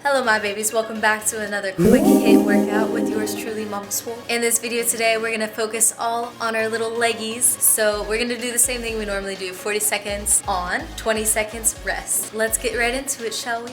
Hello my babies, welcome back to another quick HIIT workout with yours truly, Mama Swole. In this video today, we're gonna focus all on our little leggies. So we're gonna do the same thing we normally do, 40 seconds on, 20 seconds rest. Let's get right into it, shall we?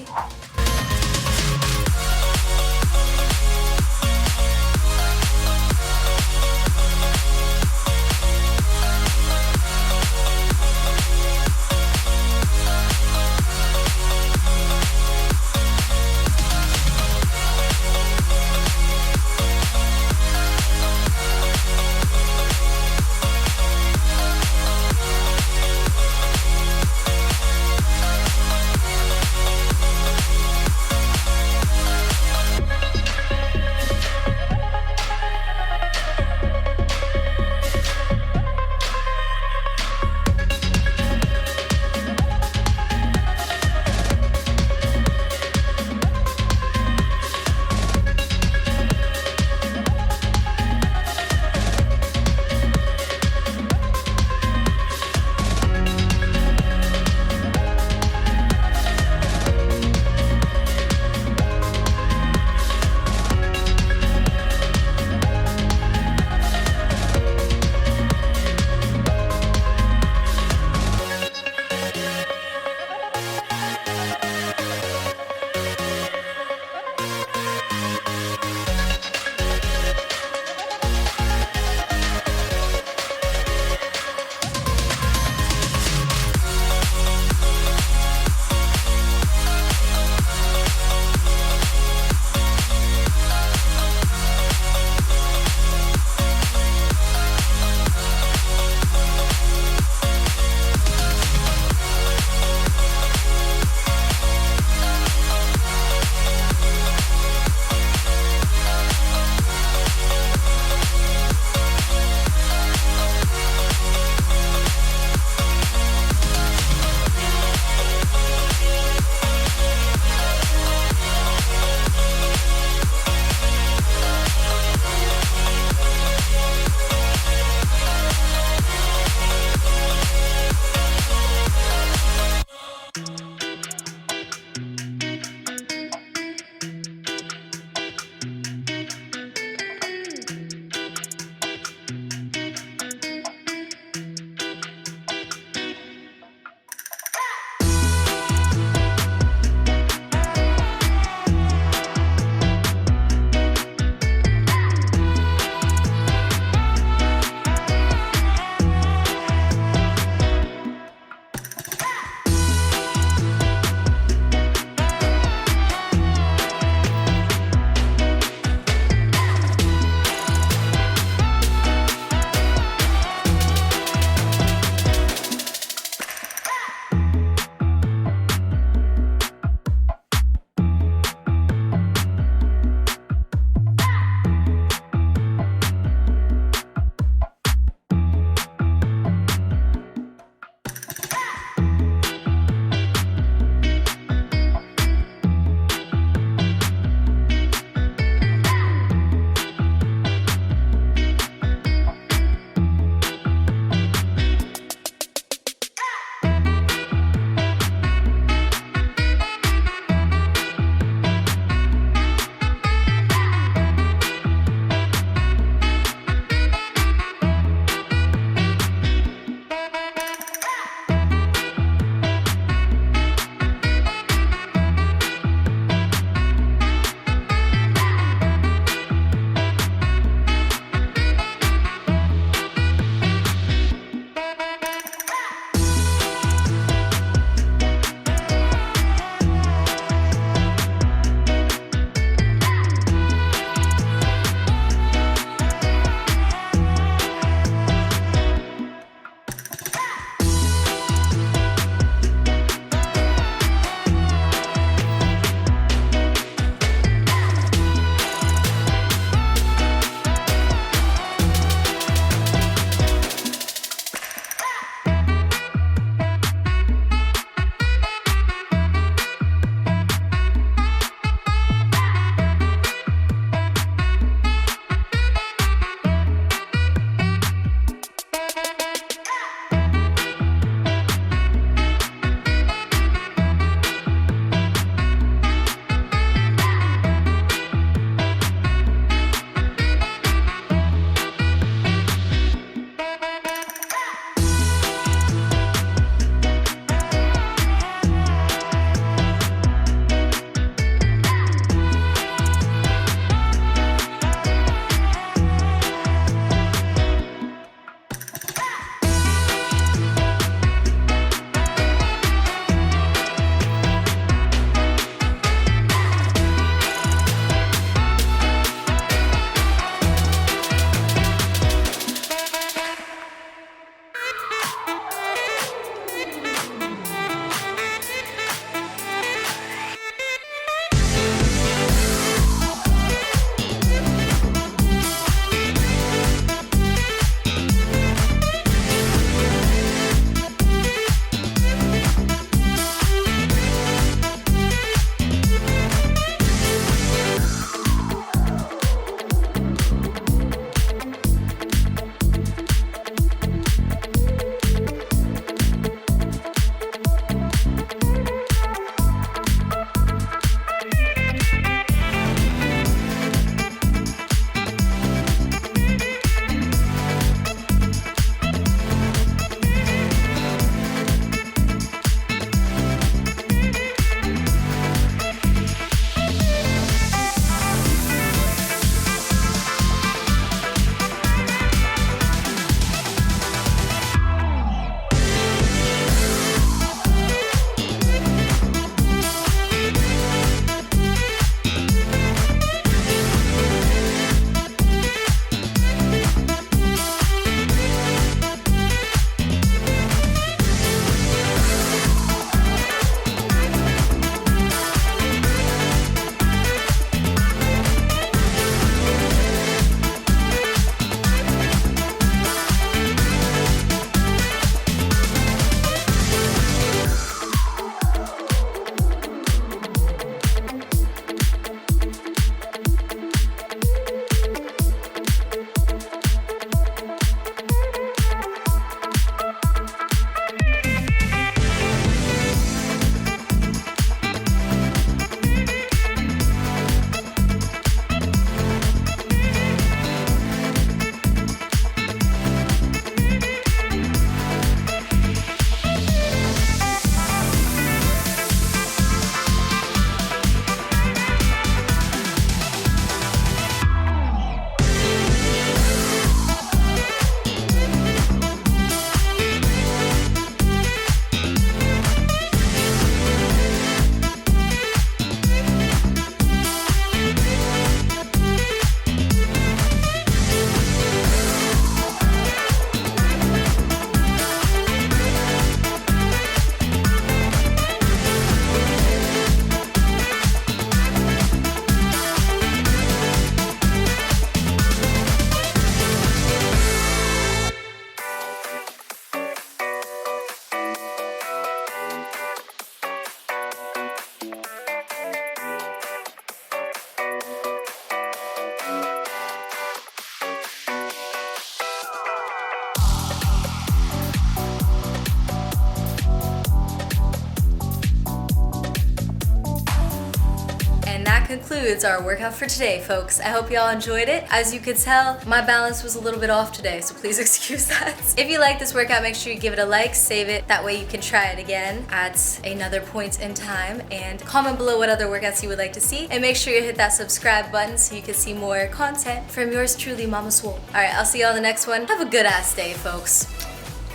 that concludes our workout for today, folks. I hope y'all enjoyed it. As you could tell, my balance was a little bit off today, so please excuse that. If you like this workout, make sure you give it a like, save it. That way you can try it again at another point in time, and comment below what other workouts you would like to see. And make sure you hit that subscribe button so you can see more content from yours truly, Mama Swole. Alright, I'll see you on the next one. Have a good ass day, folks.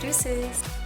Deuces.